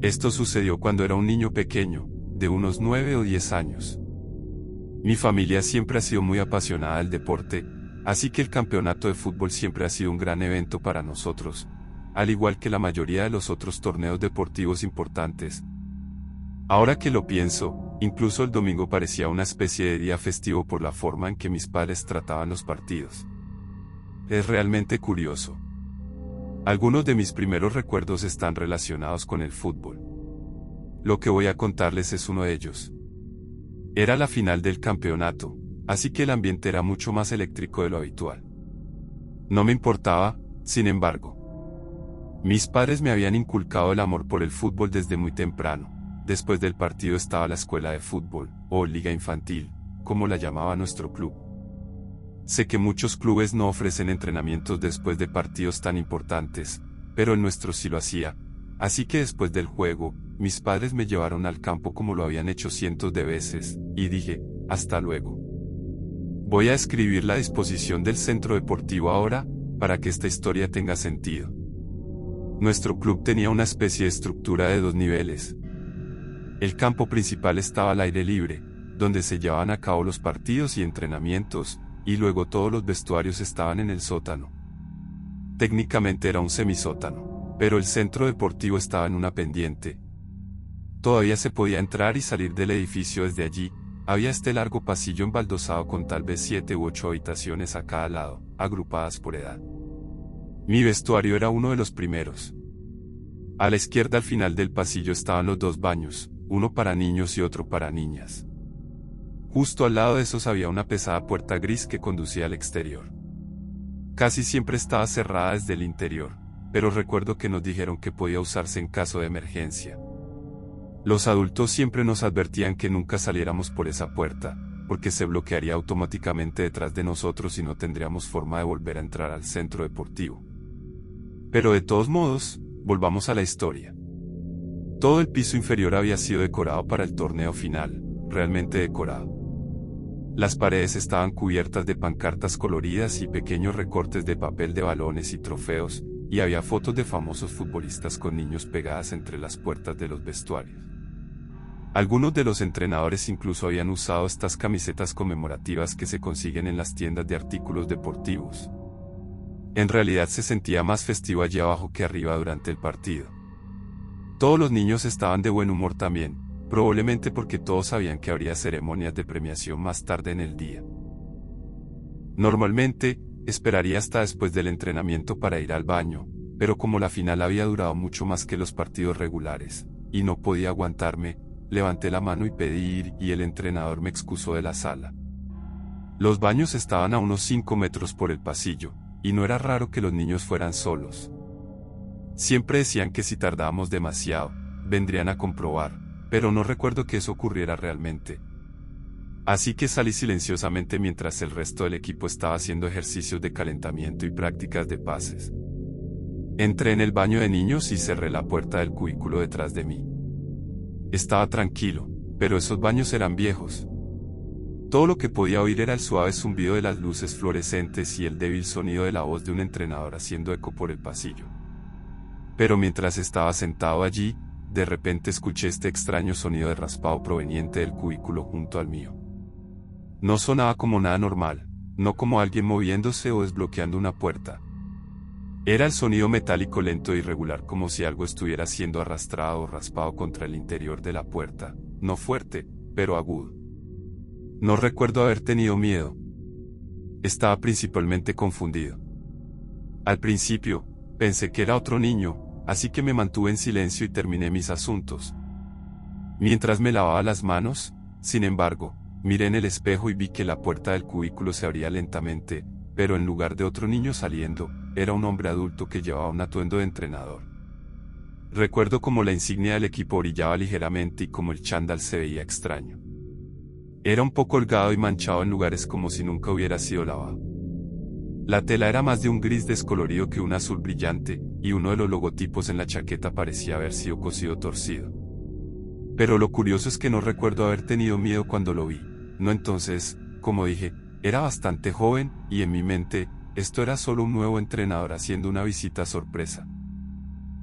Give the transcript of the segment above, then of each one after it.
Esto sucedió cuando era un niño pequeño, de unos 9 o 10 años. Mi familia siempre ha sido muy apasionada del deporte, así que el campeonato de fútbol siempre ha sido un gran evento para nosotros, al igual que la mayoría de los otros torneos deportivos importantes. Ahora que lo pienso, incluso el domingo parecía una especie de día festivo por la forma en que mis padres trataban los partidos. Es realmente curioso. Algunos de mis primeros recuerdos están relacionados con el fútbol. Lo que voy a contarles es uno de ellos. Era la final del campeonato, así que el ambiente era mucho más eléctrico de lo habitual. No me importaba, sin embargo. Mis padres me habían inculcado el amor por el fútbol desde muy temprano. Después del partido estaba la escuela de fútbol, o liga infantil, como la llamaba nuestro club. Sé que muchos clubes no ofrecen entrenamientos después de partidos tan importantes, pero el nuestro sí lo hacía, así que después del juego, mis padres me llevaron al campo como lo habían hecho cientos de veces, y dije, hasta luego. Voy a escribir la disposición del centro deportivo ahora, para que esta historia tenga sentido. Nuestro club tenía una especie de estructura de 2 niveles. El campo principal estaba al aire libre, donde se llevaban a cabo los partidos y entrenamientos, y luego todos los vestuarios estaban en el sótano. Técnicamente era un semisótano, pero el centro deportivo estaba en una pendiente. Todavía se podía entrar y salir del edificio desde allí. Había este largo pasillo embaldosado con tal vez 7 u 8 habitaciones a cada lado, agrupadas por edad. Mi vestuario era uno de los primeros. A la izquierda al final del pasillo estaban los 2 baños, uno para niños y otro para niñas. Justo al lado de esos había una pesada puerta gris que conducía al exterior. Casi siempre estaba cerrada desde el interior, pero recuerdo que nos dijeron que podía usarse en caso de emergencia. Los adultos siempre nos advertían que nunca saliéramos por esa puerta, porque se bloquearía automáticamente detrás de nosotros y no tendríamos forma de volver a entrar al centro deportivo. Pero de todos modos, volvamos a la historia. Todo el piso inferior había sido decorado para el torneo final, realmente decorado. Las paredes estaban cubiertas de pancartas coloridas y pequeños recortes de papel de balones y trofeos, y había fotos de famosos futbolistas con niños pegadas entre las puertas de los vestuarios. Algunos de los entrenadores incluso habían usado estas camisetas conmemorativas que se consiguen en las tiendas de artículos deportivos. En realidad se sentía más festivo allí abajo que arriba durante el partido. Todos los niños estaban de buen humor también, probablemente porque todos sabían que habría ceremonias de premiación más tarde en el día. Normalmente, esperaría hasta después del entrenamiento para ir al baño, pero como la final había durado mucho más que los partidos regulares, y no podía aguantarme, levanté la mano y pedí ir y el entrenador me excusó de la sala. Los baños estaban a unos 5 metros por el pasillo, y no era raro que los niños fueran solos. Siempre decían que si tardábamos demasiado, vendrían a comprobar, pero no recuerdo que eso ocurriera realmente. Así que salí silenciosamente mientras el resto del equipo estaba haciendo ejercicios de calentamiento y prácticas de pases. Entré en el baño de niños y cerré la puerta del cubículo detrás de mí. Estaba tranquilo, pero esos baños eran viejos. Todo lo que podía oír era el suave zumbido de las luces fluorescentes y el débil sonido de la voz de un entrenador haciendo eco por el pasillo. Pero mientras estaba sentado allí, de repente escuché este extraño sonido de raspado proveniente del cubículo junto al mío. No sonaba como nada normal, no como alguien moviéndose o desbloqueando una puerta. Era el sonido metálico lento e irregular como si algo estuviera siendo arrastrado o raspado contra el interior de la puerta, no fuerte, pero agudo. No recuerdo haber tenido miedo. Estaba principalmente confundido. Al principio, pensé que era otro niño, así que me mantuve en silencio y terminé mis asuntos. Mientras me lavaba las manos, sin embargo, miré en el espejo y vi que la puerta del cubículo se abría lentamente, pero en lugar de otro niño saliendo, era un hombre adulto que llevaba un atuendo de entrenador. Recuerdo cómo la insignia del equipo brillaba ligeramente y cómo el chándal se veía extraño. Era un poco holgado y manchado en lugares como si nunca hubiera sido lavado. La tela era más de un gris descolorido que un azul brillante, y uno de los logotipos en la chaqueta parecía haber sido cosido torcido. Pero lo curioso es que no recuerdo haber tenido miedo cuando lo vi. No, entonces, como dije, era bastante joven, y en mi mente, esto era solo un nuevo entrenador haciendo una visita sorpresa.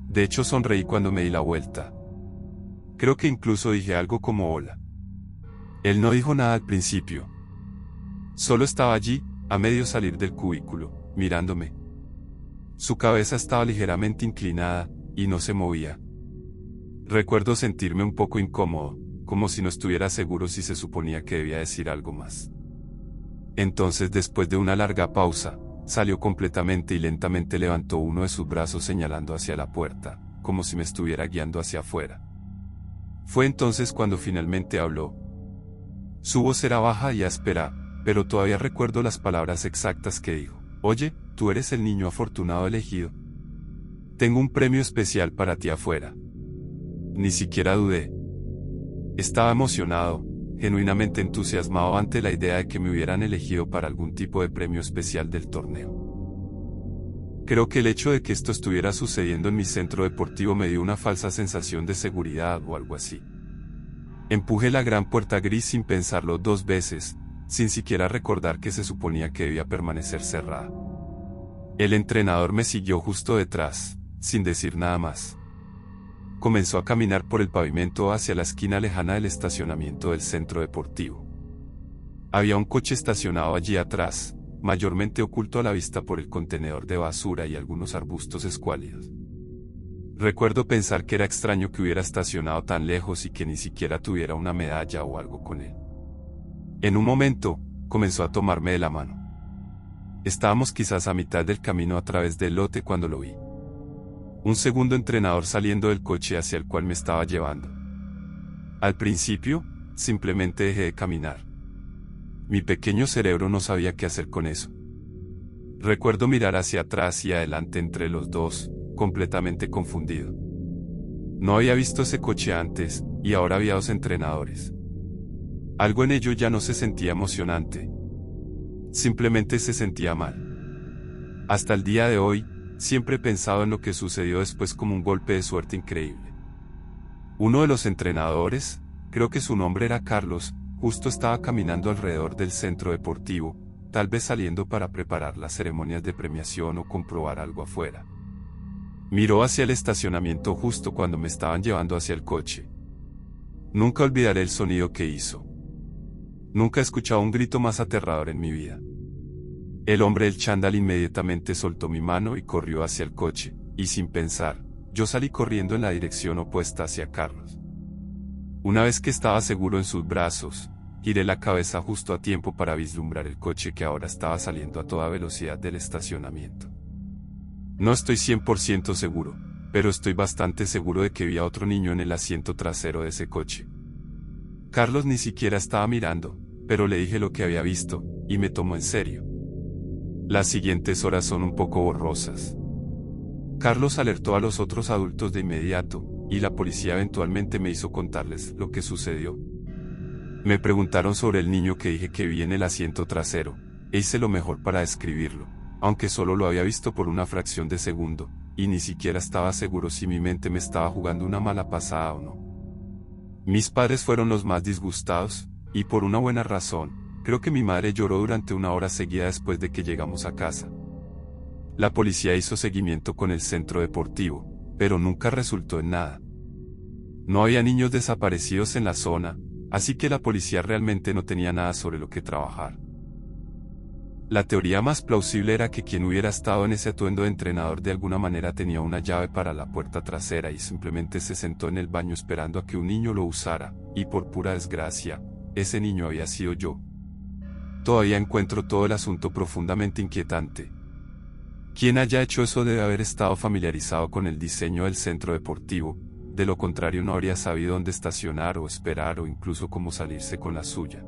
De hecho sonreí cuando me di la vuelta. Creo que incluso dije algo como hola. Él no dijo nada al principio. Solo estaba allí, a medio salir del cubículo, mirándome. Su cabeza estaba ligeramente inclinada, y no se movía. Recuerdo sentirme un poco incómodo, como si no estuviera seguro si se suponía que debía decir algo más. Entonces, después de una larga pausa, salió completamente y lentamente levantó uno de sus brazos señalando hacia la puerta, como si me estuviera guiando hacia afuera. Fue entonces cuando finalmente habló. Su voz era baja y áspera, pero todavía recuerdo las palabras exactas que dijo. Oye, tú eres el niño afortunado elegido. Tengo un premio especial para ti afuera. Ni siquiera dudé. Estaba emocionado, genuinamente entusiasmado ante la idea de que me hubieran elegido para algún tipo de premio especial del torneo. Creo que el hecho de que esto estuviera sucediendo en mi centro deportivo me dio una falsa sensación de seguridad o algo así. Empujé la gran puerta gris sin pensarlo 2 veces, sin siquiera recordar que se suponía que debía permanecer cerrada. El entrenador me siguió justo detrás, sin decir nada más. Comenzó a caminar por el pavimento hacia la esquina lejana del estacionamiento del centro deportivo. Había un coche estacionado allí atrás, mayormente oculto a la vista por el contenedor de basura y algunos arbustos escuálidos. Recuerdo pensar que era extraño que hubiera estacionado tan lejos y que ni siquiera tuviera una medalla o algo con él. En un momento, comenzó a tomarme de la mano. Estábamos quizás a mitad del camino a través del lote cuando lo vi. Un segundo entrenador saliendo del coche hacia el cual me estaba llevando. Al principio, simplemente dejé de caminar. Mi pequeño cerebro no sabía qué hacer con eso. Recuerdo mirar hacia atrás y adelante entre los dos, completamente confundido. No había visto ese coche antes, y ahora había 2 entrenadores. Algo en ello ya no se sentía emocionante. Simplemente se sentía mal. Hasta el día de hoy, siempre he pensado en lo que sucedió después como un golpe de suerte increíble. Uno de los entrenadores, creo que su nombre era Carlos, justo estaba caminando alrededor del centro deportivo, tal vez saliendo para preparar las ceremonias de premiación o comprobar algo afuera. Miró hacia el estacionamiento justo cuando me estaban llevando hacia el coche. Nunca olvidaré el sonido que hizo. Nunca he escuchado un grito más aterrador en mi vida. El hombre del chándal inmediatamente soltó mi mano y corrió hacia el coche, y sin pensar, yo salí corriendo en la dirección opuesta hacia Carlos. Una vez que estaba seguro en sus brazos, giré la cabeza justo a tiempo para vislumbrar el coche que ahora estaba saliendo a toda velocidad del estacionamiento. No estoy 100% seguro, pero estoy bastante seguro de que vi a otro niño en el asiento trasero de ese coche. Carlos ni siquiera estaba mirando, pero le dije lo que había visto, y me tomó en serio. Las siguientes horas son un poco borrosas. Carlos alertó a los otros adultos de inmediato, y la policía eventualmente me hizo contarles lo que sucedió. Me preguntaron sobre el niño que dije que vi en el asiento trasero, e hice lo mejor para describirlo, aunque solo lo había visto por una fracción de segundo, y ni siquiera estaba seguro si mi mente me estaba jugando una mala pasada o no. Mis padres fueron los más disgustados, y por una buena razón. Creo que mi madre lloró durante 1 hora seguida después de que llegamos a casa. La policía hizo seguimiento con el centro deportivo, pero nunca resultó en nada. No había niños desaparecidos en la zona, así que la policía realmente no tenía nada sobre lo que trabajar. La teoría más plausible era que quien hubiera estado en ese atuendo de entrenador de alguna manera tenía una llave para la puerta trasera y simplemente se sentó en el baño esperando a que un niño lo usara, y por pura desgracia, ese niño había sido yo. Todavía encuentro todo el asunto profundamente inquietante. Quien haya hecho eso debe haber estado familiarizado con el diseño del centro deportivo, de lo contrario no habría sabido dónde estacionar o esperar o incluso cómo salirse con la suya.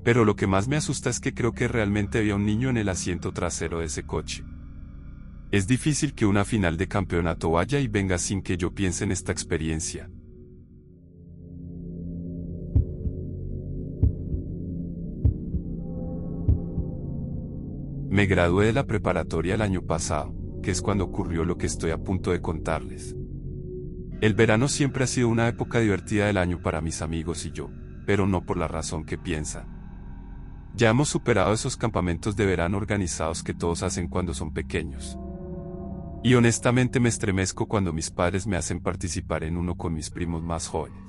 Pero lo que más me asusta es que creo que realmente había un niño en el asiento trasero de ese coche. Es difícil que una final de campeonato vaya y venga sin que yo piense en esta experiencia. Me gradué de la preparatoria el año pasado, que es cuando ocurrió lo que estoy a punto de contarles. El verano siempre ha sido una época divertida del año para mis amigos y yo, pero no por la razón que piensan. Ya hemos superado esos campamentos de verano organizados que todos hacen cuando son pequeños. Y honestamente me estremezco cuando mis padres me hacen participar en uno con mis primos más jóvenes.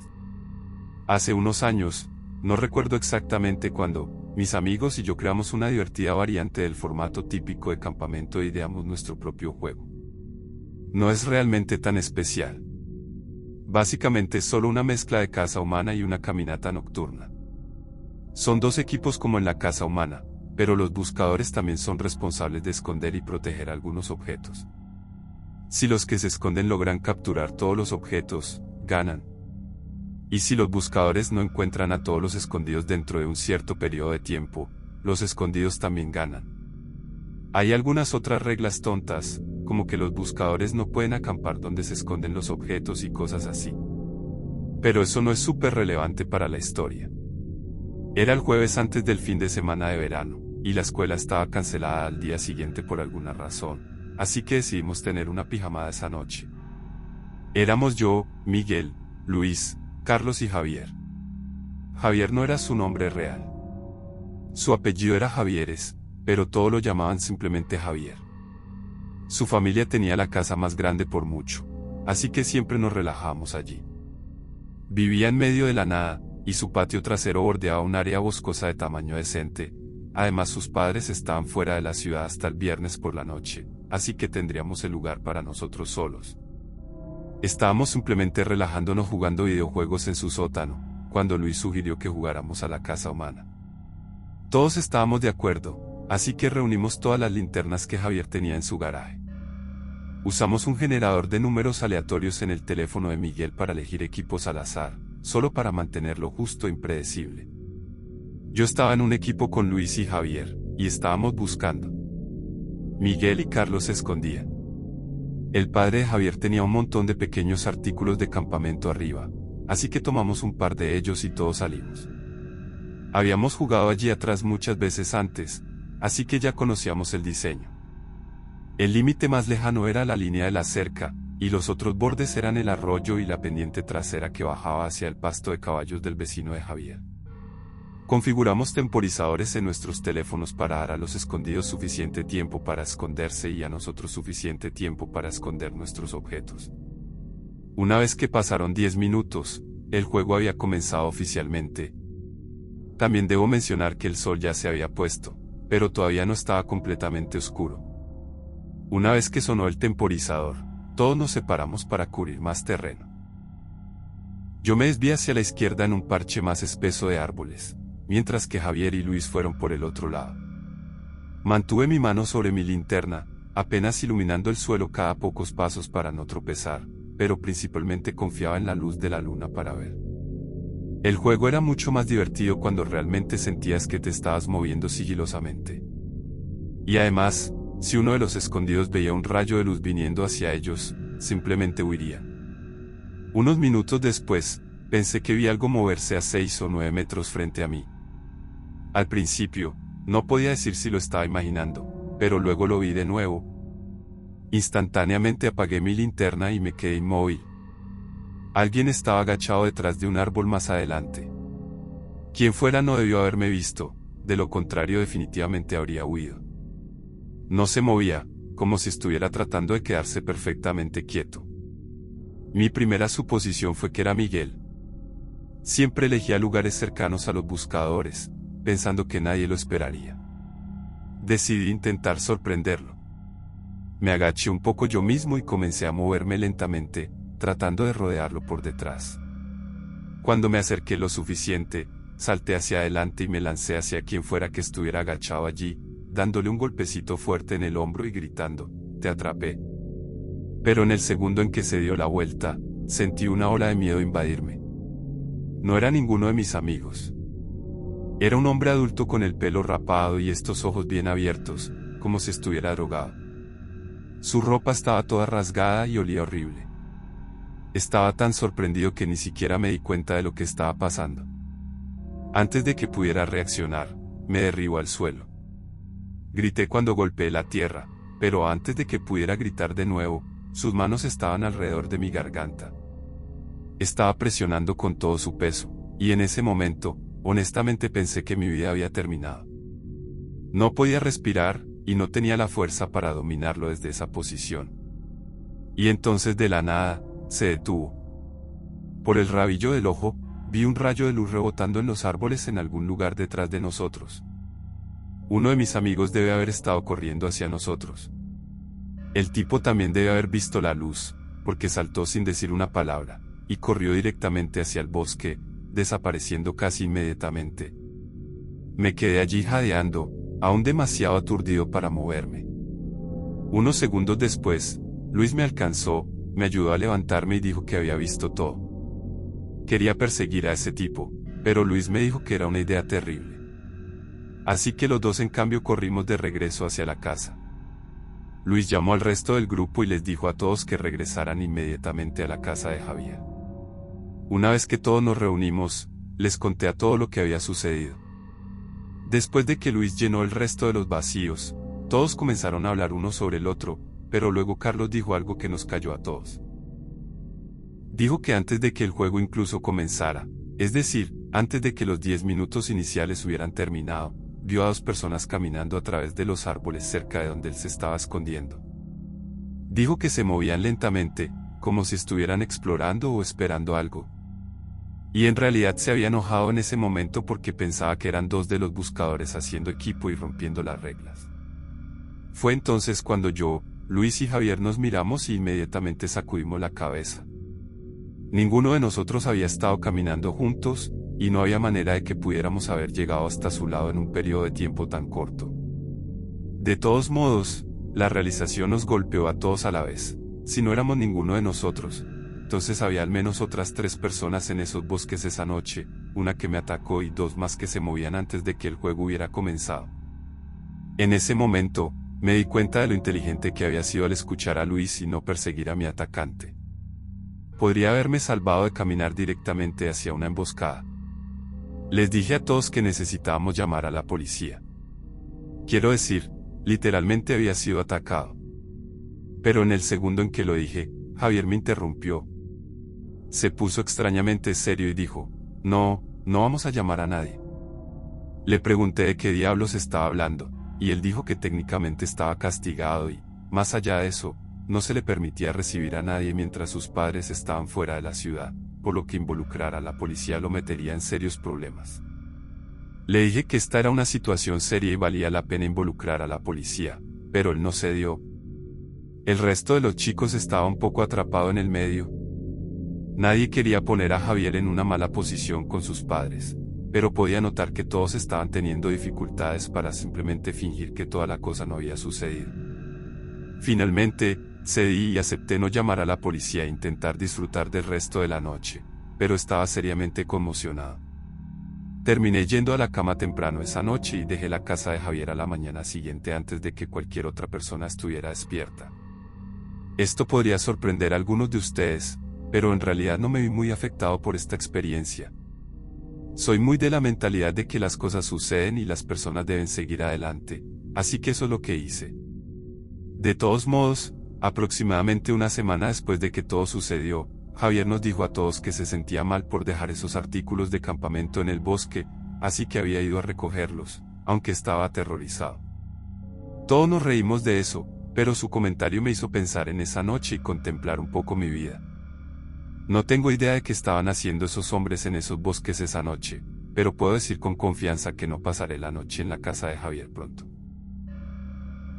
Hace unos años, no recuerdo exactamente cuándo, mis amigos y yo creamos una divertida variante del formato típico de campamento e ideamos nuestro propio juego. No es realmente tan especial. Básicamente es solo una mezcla de caza humana y una caminata nocturna. Son dos equipos como en la caza humana, pero los buscadores también son responsables de esconder y proteger algunos objetos. Si los que se esconden logran capturar todos los objetos, ganan. Y si los buscadores no encuentran a todos los escondidos dentro de un cierto periodo de tiempo, los escondidos también ganan. Hay algunas otras reglas tontas, como que los buscadores no pueden acampar donde se esconden los objetos y cosas así. Pero eso no es súper relevante para la historia. Era el jueves antes del fin de semana de verano, y la escuela estaba cancelada al día siguiente por alguna razón, así que decidimos tener una pijamada esa noche. Éramos yo, Miguel, Luis, Carlos y Javier. Javier no era su nombre real. Su apellido era Javieres, pero todos lo llamaban simplemente Javier. Su familia tenía la casa más grande por mucho, así que siempre nos relajábamos allí. Vivía en medio de la nada, y su patio trasero bordeaba un área boscosa de tamaño decente. Además, sus padres estaban fuera de la ciudad hasta el viernes por la noche, así que tendríamos el lugar para nosotros solos. Estábamos simplemente relajándonos jugando videojuegos en su sótano, cuando Luis sugirió que jugáramos a la caza humana. Todos estábamos de acuerdo, así que reunimos todas las linternas que Javier tenía en su garaje. Usamos un generador de números aleatorios en el teléfono de Miguel para elegir equipos al azar, solo para mantenerlo justo e impredecible. Yo estaba en un equipo con Luis y Javier, y estábamos buscando. Miguel y Carlos se escondían. El padre de Javier tenía un montón de pequeños artículos de campamento arriba, así que tomamos un par de ellos y todos salimos. Habíamos jugado allí atrás muchas veces antes, así que ya conocíamos el diseño. El límite más lejano era la línea de la cerca, y los otros bordes eran el arroyo y la pendiente trasera que bajaba hacia el pasto de caballos del vecino de Javier. Configuramos temporizadores en nuestros teléfonos para dar a los escondidos suficiente tiempo para esconderse y a nosotros suficiente tiempo para esconder nuestros objetos. Una vez que pasaron 10 minutos, el juego había comenzado oficialmente. También debo mencionar que el sol ya se había puesto, pero todavía no estaba completamente oscuro. Una vez que sonó el temporizador, todos nos separamos para cubrir más terreno. Yo me desvié hacia la izquierda en un parche más espeso de árboles, mientras que Javier y Luis fueron por el otro lado. Mantuve mi mano sobre mi linterna, apenas iluminando el suelo cada pocos pasos para no tropezar, pero principalmente confiaba en la luz de la luna para ver. El juego era mucho más divertido cuando realmente sentías que te estabas moviendo sigilosamente. Y además, si uno de los escondidos veía un rayo de luz viniendo hacia ellos, simplemente huirían. Unos minutos después, pensé que vi algo moverse a 6 o 9 metros frente a mí. Al principio, no podía decir si lo estaba imaginando, pero luego lo vi de nuevo. Instantáneamente apagué mi linterna y me quedé inmóvil. Alguien estaba agachado detrás de un árbol más adelante. Quien fuera no debió haberme visto, de lo contrario definitivamente habría huido. No se movía, como si estuviera tratando de quedarse perfectamente quieto. Mi primera suposición fue que era Miguel. Siempre elegía lugares cercanos a los buscadores, pensando que nadie lo esperaría. Decidí intentar sorprenderlo. Me agaché un poco yo mismo y comencé a moverme lentamente, tratando de rodearlo por detrás. Cuando me acerqué lo suficiente, salté hacia adelante y me lancé hacia quien fuera que estuviera agachado allí, dándole un golpecito fuerte en el hombro y gritando, «Te atrapé». Pero en el segundo en que se dio la vuelta, sentí una ola de miedo invadirme. No era ninguno de mis amigos. Era un hombre adulto con el pelo rapado y estos ojos bien abiertos, como si estuviera drogado. Su ropa estaba toda rasgada y olía horrible. Estaba tan sorprendido que ni siquiera me di cuenta de lo que estaba pasando. Antes de que pudiera reaccionar, me derribó al suelo. Grité cuando golpeé la tierra, pero antes de que pudiera gritar de nuevo, sus manos estaban alrededor de mi garganta. Estaba presionando con todo su peso, y en ese momento, honestamente pensé que mi vida había terminado. No podía respirar, y no tenía la fuerza para dominarlo desde esa posición. Y entonces de la nada, se detuvo. Por el rabillo del ojo, vi un rayo de luz rebotando en los árboles en algún lugar detrás de nosotros. Uno de mis amigos debe haber estado corriendo hacia nosotros. El tipo también debe haber visto la luz, porque saltó sin decir una palabra, y corrió directamente hacia el bosque, desapareciendo casi inmediatamente. Me quedé allí jadeando, aún demasiado aturdido para moverme. Unos segundos después, Luis me alcanzó, me ayudó a levantarme y dijo que había visto todo. Quería perseguir a ese tipo, pero Luis me dijo que era una idea terrible. Así que los dos en cambio corrimos de regreso hacia la casa. Luis llamó al resto del grupo y les dijo a todos que regresaran inmediatamente a la casa de Javier. Una vez que todos nos reunimos, les conté a todo lo que había sucedido. Después de que Luis llenó el resto de los vacíos, todos comenzaron a hablar uno sobre el otro, pero luego Carlos dijo algo que nos calló a todos. Dijo que antes de que el juego incluso comenzara, es decir, antes de que los 10 minutos iniciales hubieran terminado, vio a dos personas caminando a través de los árboles cerca de donde él se estaba escondiendo. Dijo que se movían lentamente, como si estuvieran explorando o esperando algo. Y en realidad se había enojado en ese momento porque pensaba que eran dos de los buscadores haciendo equipo y rompiendo las reglas. Fue entonces cuando yo, Luis y Javier nos miramos y inmediatamente sacudimos la cabeza. Ninguno de nosotros había estado caminando juntos, y no había manera de que pudiéramos haber llegado hasta su lado en un periodo de tiempo tan corto. De todos modos, la realización nos golpeó a todos a la vez. Si no éramos ninguno de nosotros, entonces había al menos otras 3 personas en esos bosques esa noche, una que me atacó y 2 más que se movían antes de que el juego hubiera comenzado. En ese momento, me di cuenta de lo inteligente que había sido al escuchar a Luis y no perseguir a mi atacante. Podría haberme salvado de caminar directamente hacia una emboscada. Les dije a todos que necesitábamos llamar a la policía. Quiero decir, literalmente había sido atacado. Pero en el segundo en que lo dije, Javier me interrumpió. Se puso extrañamente serio y dijo, no vamos a llamar a nadie. Le pregunté de qué diablos estaba hablando, y él dijo que técnicamente estaba castigado y, más allá de eso, no se le permitía recibir a nadie mientras sus padres estaban fuera de la ciudad, por lo que involucrar a la policía lo metería en serios problemas. Le dije que esta era una situación seria y valía la pena involucrar a la policía, pero él no cedió. El resto de los chicos estaba un poco atrapado en el medio. Nadie quería poner a Javier en una mala posición con sus padres, pero podía notar que todos estaban teniendo dificultades para simplemente fingir que toda la cosa no había sucedido. Finalmente, cedí y acepté no llamar a la policía e intentar disfrutar del resto de la noche, pero estaba seriamente conmocionado. Terminé yendo a la cama temprano esa noche y dejé la casa de Javier a la mañana siguiente antes de que cualquier otra persona estuviera despierta. Esto podría sorprender a algunos de ustedes, pero en realidad no me vi muy afectado por esta experiencia. Soy muy de la mentalidad de que las cosas suceden y las personas deben seguir adelante, así que eso es lo que hice. De todos modos, aproximadamente una semana después de que todo sucedió, Javier nos dijo a todos que se sentía mal por dejar esos artículos de campamento en el bosque, así que había ido a recogerlos, aunque estaba aterrorizado. Todos nos reímos de eso, pero su comentario me hizo pensar en esa noche y contemplar un poco mi vida. No tengo idea de qué estaban haciendo esos hombres en esos bosques esa noche, pero puedo decir con confianza que no pasaré la noche en la casa de Javier pronto.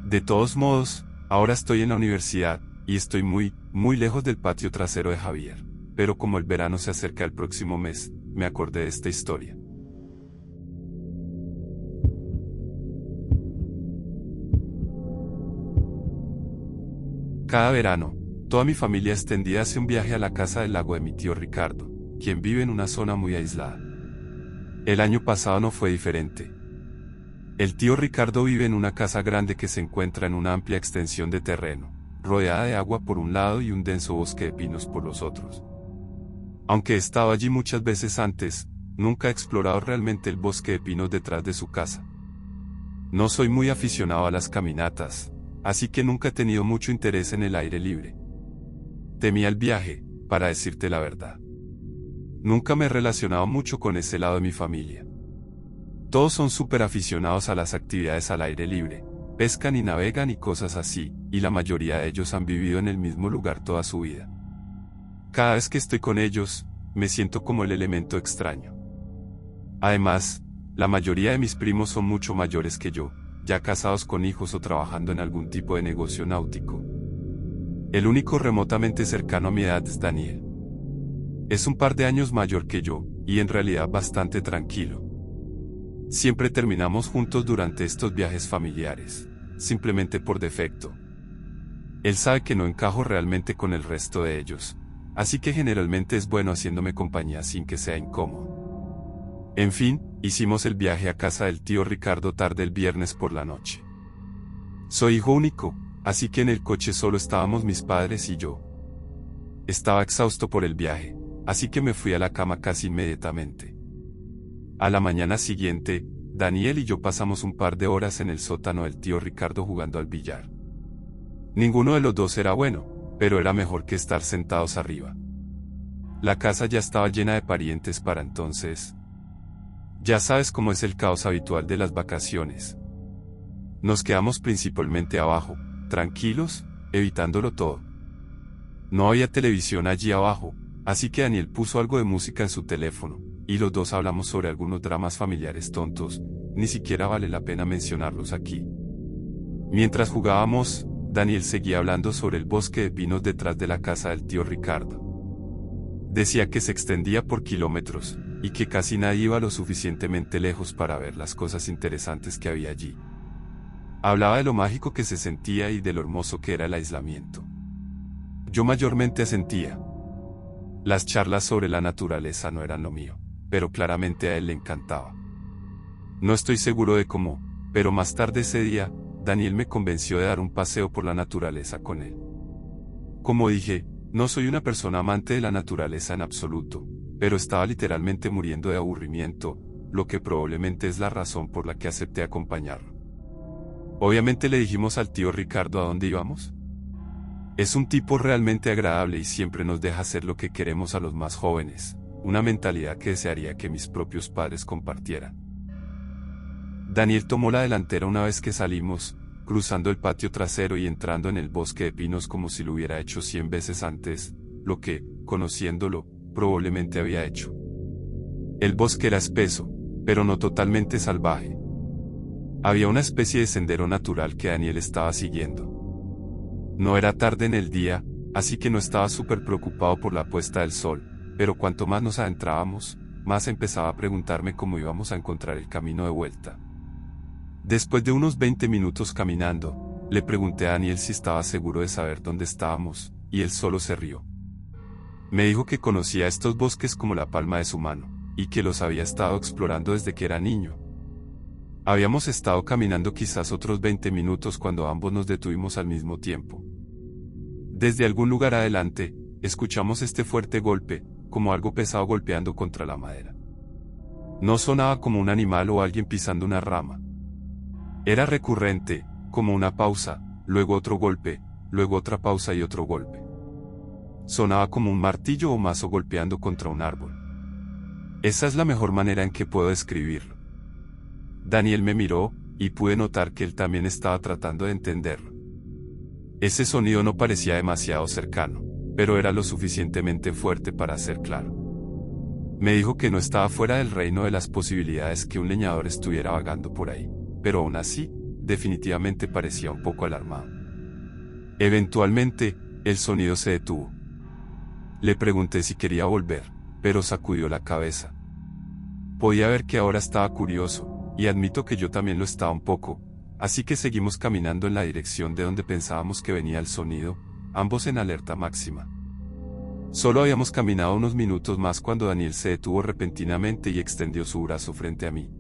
De todos modos, ahora estoy en la universidad, y estoy muy lejos del patio trasero de Javier, pero como el verano se acerca el próximo mes, me acordé de esta historia. Cada verano, toda mi familia extendida hace un viaje a la casa del lago de mi tío Ricardo, quien vive en una zona muy aislada. El año pasado no fue diferente. El tío Ricardo vive en una casa grande que se encuentra en una amplia extensión de terreno, rodeada de agua por un lado y un denso bosque de pinos por los otros. Aunque he estado allí muchas veces antes, nunca he explorado realmente el bosque de pinos detrás de su casa. No soy muy aficionado a las caminatas, así que nunca he tenido mucho interés en el aire libre. Temía el viaje, para decirte la verdad. Nunca me he relacionado mucho con ese lado de mi familia. Todos son súper aficionados a las actividades al aire libre, pescan y navegan y cosas así, y la mayoría de ellos han vivido en el mismo lugar toda su vida. Cada vez que estoy con ellos, me siento como el elemento extraño. Además, la mayoría de mis primos son mucho mayores que yo, ya casados con hijos o trabajando en algún tipo de negocio náutico. El único remotamente cercano a mi edad es Daniel. Es un par de años mayor que yo, y en realidad bastante tranquilo. Siempre terminamos juntos durante estos viajes familiares, simplemente por defecto. Él sabe que no encajo realmente con el resto de ellos, así que generalmente es bueno haciéndome compañía sin que sea incómodo. En fin, hicimos el viaje a casa del tío Ricardo tarde el viernes por la noche. Soy hijo único, así que en el coche solo estábamos mis padres y yo. Estaba exhausto por el viaje, así que me fui a la cama casi inmediatamente. A la mañana siguiente, Daniel y yo pasamos un par de horas en el sótano del tío Ricardo jugando al billar. Ninguno de los dos era bueno, pero era mejor que estar sentados arriba. La casa ya estaba llena de parientes para entonces. Ya sabes cómo es el caos habitual de las vacaciones. Nos quedamos principalmente abajo, tranquilos, evitándolo todo. No había televisión allí abajo, así que Daniel puso algo de música en su teléfono, y los dos hablamos sobre algunos dramas familiares tontos, ni siquiera vale la pena mencionarlos aquí. Mientras jugábamos, Daniel seguía hablando sobre el bosque de pinos detrás de la casa del tío Ricardo. Decía que se extendía por kilómetros, y que casi nadie iba lo suficientemente lejos para ver las cosas interesantes que había allí. Hablaba de lo mágico que se sentía y de lo hermoso que era el aislamiento. Yo mayormente asentía. Las charlas sobre la naturaleza no eran lo mío, pero claramente a él le encantaba. No estoy seguro de cómo, pero más tarde ese día, Daniel me convenció de dar un paseo por la naturaleza con él. Como dije, no soy una persona amante de la naturaleza en absoluto, pero estaba literalmente muriendo de aburrimiento, lo que probablemente es la razón por la que acepté acompañarlo. Obviamente le dijimos al tío Ricardo a dónde íbamos. Es un tipo realmente agradable y siempre nos deja hacer lo que queremos a los más jóvenes, una mentalidad que desearía que mis propios padres compartieran. Daniel tomó la delantera una vez que salimos, cruzando el patio trasero y entrando en el bosque de pinos como si lo hubiera hecho 100 veces antes, lo que, conociéndolo, probablemente había hecho. El bosque era espeso, pero no totalmente salvaje. Había una especie de sendero natural que Daniel estaba siguiendo. No era tarde en el día, así que no estaba súper preocupado por la puesta del sol, pero cuanto más nos adentrábamos, más empezaba a preguntarme cómo íbamos a encontrar el camino de vuelta. Después de unos 20 minutos caminando, le pregunté a Daniel si estaba seguro de saber dónde estábamos, y él solo se rió. Me dijo que conocía estos bosques como la palma de su mano, y que los había estado explorando desde que era niño. Habíamos estado caminando quizás otros 20 minutos cuando ambos nos detuvimos al mismo tiempo. Desde algún lugar adelante, escuchamos este fuerte golpe, como algo pesado golpeando contra la madera. No sonaba como un animal o alguien pisando una rama. Era recurrente, como una pausa, luego otro golpe, luego otra pausa y otro golpe. Sonaba como un martillo o mazo golpeando contra un árbol. Esa es la mejor manera en que puedo describirlo. Daniel me miró, y pude notar que él también estaba tratando de entenderlo. Ese sonido no parecía demasiado cercano, pero era lo suficientemente fuerte para ser claro. Me dijo que no estaba fuera del reino de las posibilidades que un leñador estuviera vagando por ahí, pero aún así, definitivamente parecía un poco alarmado. Eventualmente, el sonido se detuvo. Le pregunté si quería volver, pero sacudió la cabeza. Podía ver que ahora estaba curioso, y admito que yo también lo estaba un poco, así que seguimos caminando en la dirección de donde pensábamos que venía el sonido, ambos en alerta máxima. Solo habíamos caminado unos minutos más cuando Daniel se detuvo repentinamente y extendió su brazo frente a mí.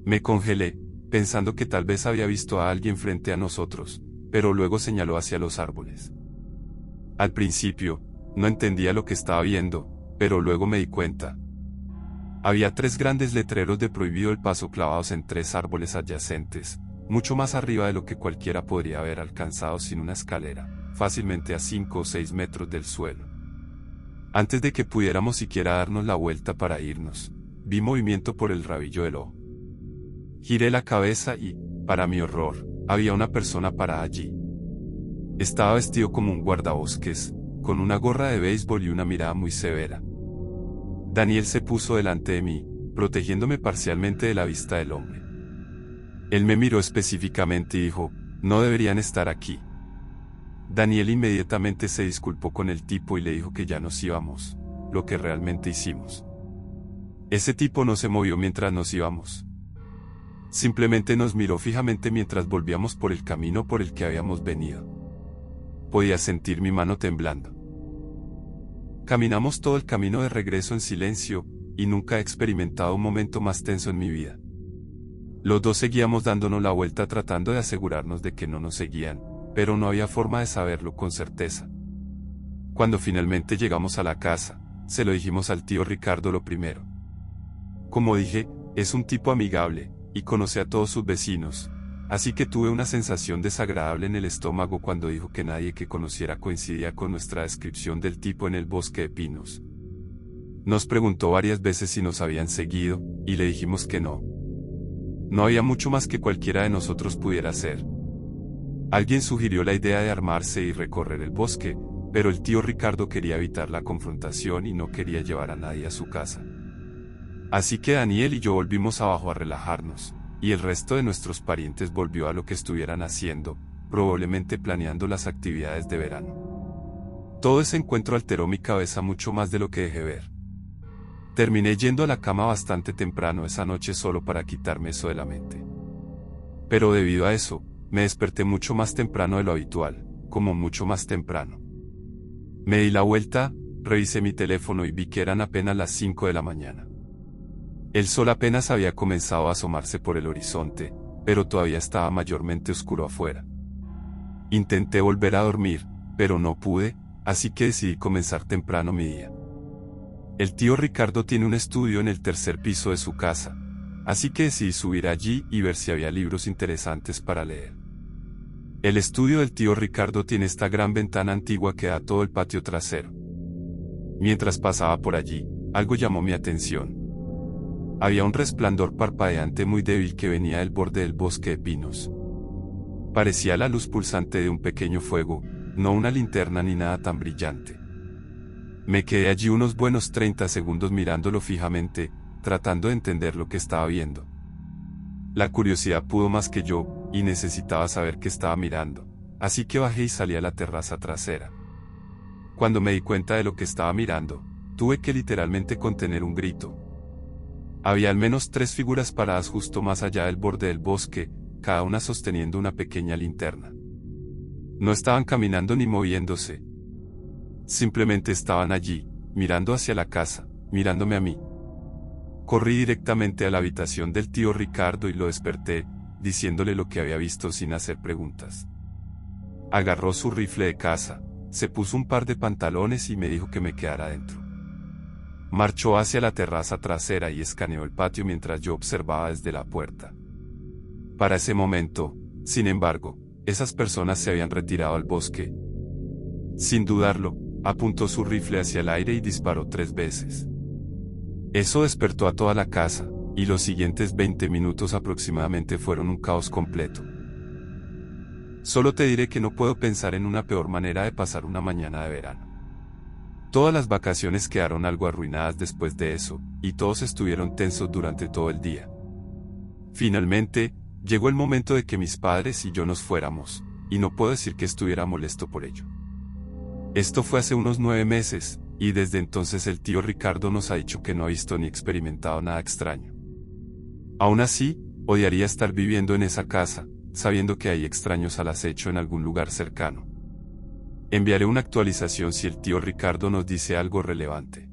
Me congelé, pensando que tal vez había visto a alguien frente a nosotros, pero luego señaló hacia los árboles. Al principio, no entendía lo que estaba viendo, pero luego me di cuenta. Había 3 grandes letreros de prohibido el paso clavados en 3 árboles adyacentes, mucho más arriba de lo que cualquiera podría haber alcanzado sin una escalera, fácilmente a 5 o 6 metros del suelo. Antes de que pudiéramos siquiera darnos la vuelta para irnos, vi movimiento por el rabillo del ojo. Giré la cabeza y, para mi horror, había una persona parada allí. Estaba vestido como un guardabosques, con una gorra de béisbol y una mirada muy severa. Daniel se puso delante de mí, protegiéndome parcialmente de la vista del hombre. Él me miró específicamente y dijo, no deberían estar aquí. Daniel inmediatamente se disculpó con el tipo y le dijo que ya nos íbamos, lo que realmente hicimos. Ese tipo no se movió mientras nos íbamos. Simplemente nos miró fijamente mientras volvíamos por el camino por el que habíamos venido. Podía sentir mi mano temblando. Caminamos todo el camino de regreso en silencio, y nunca he experimentado un momento más tenso en mi vida. Los dos seguíamos dándonos la vuelta tratando de asegurarnos de que no nos seguían, pero no había forma de saberlo con certeza. Cuando finalmente llegamos a la casa, se lo dijimos al tío Ricardo lo primero. Como dije, es un tipo amigable, y conoce a todos sus vecinos, así que tuve una sensación desagradable en el estómago cuando dijo que nadie que conociera coincidía con nuestra descripción del tipo en el bosque de pinos. Nos preguntó varias veces si nos habían seguido, y le dijimos que no. No había mucho más que cualquiera de nosotros pudiera hacer. Alguien sugirió la idea de armarse y recorrer el bosque, pero el tío Ricardo quería evitar la confrontación y no quería llevar a nadie a su casa. Así que Daniel y yo volvimos abajo a relajarnos, y el resto de nuestros parientes volvió a lo que estuvieran haciendo, probablemente planeando las actividades de verano. Todo ese encuentro alteró mi cabeza mucho más de lo que dejé ver. Terminé yendo a la cama bastante temprano esa noche solo para quitarme eso de la mente. Pero debido a eso, me desperté mucho más temprano de lo habitual, como mucho más temprano. Me di la vuelta, revisé mi teléfono y vi que eran apenas las 5 de la mañana. El sol apenas había comenzado a asomarse por el horizonte, pero todavía estaba mayormente oscuro afuera. Intenté volver a dormir, pero no pude, así que decidí comenzar temprano mi día. El tío Ricardo tiene un estudio en el tercer piso de su casa, así que decidí subir allí y ver si había libros interesantes para leer. El estudio del tío Ricardo tiene esta gran ventana antigua que da a todo el patio trasero. Mientras pasaba por allí, algo llamó mi atención. Había un resplandor parpadeante muy débil que venía del borde del bosque de pinos. Parecía la luz pulsante de un pequeño fuego, no una linterna ni nada tan brillante. Me quedé allí unos buenos 30 segundos mirándolo fijamente, tratando de entender lo que estaba viendo. La curiosidad pudo más que yo, y necesitaba saber qué estaba mirando, así que bajé y salí a la terraza trasera. Cuando me di cuenta de lo que estaba mirando, tuve que literalmente contener un grito. Había al menos 3 figuras paradas justo más allá del borde del bosque, cada una sosteniendo una pequeña linterna. No estaban caminando ni moviéndose. Simplemente estaban allí, mirando hacia la casa, mirándome a mí. Corrí directamente a la habitación del tío Ricardo y lo desperté, diciéndole lo que había visto sin hacer preguntas. Agarró su rifle de caza, se puso un par de pantalones y me dijo que me quedara dentro. Marchó hacia la terraza trasera y escaneó el patio mientras yo observaba desde la puerta. Para ese momento, sin embargo, esas personas se habían retirado al bosque. Sin dudarlo, apuntó su rifle hacia el aire y disparó 3 veces. Eso despertó a toda la casa, y los siguientes 20 minutos aproximadamente fueron un caos completo. Solo te diré que no puedo pensar en una peor manera de pasar una mañana de verano. Todas las vacaciones quedaron algo arruinadas después de eso, y todos estuvieron tensos durante todo el día. Finalmente, llegó el momento de que mis padres y yo nos fuéramos, y no puedo decir que estuviera molesto por ello. Esto fue hace unos 9 meses, y desde entonces el tío Ricardo nos ha dicho que no ha visto ni experimentado nada extraño. Aún así, odiaría estar viviendo en esa casa, sabiendo que hay extraños al acecho en algún lugar cercano. Enviaré una actualización si el tío Ricardo nos dice algo relevante.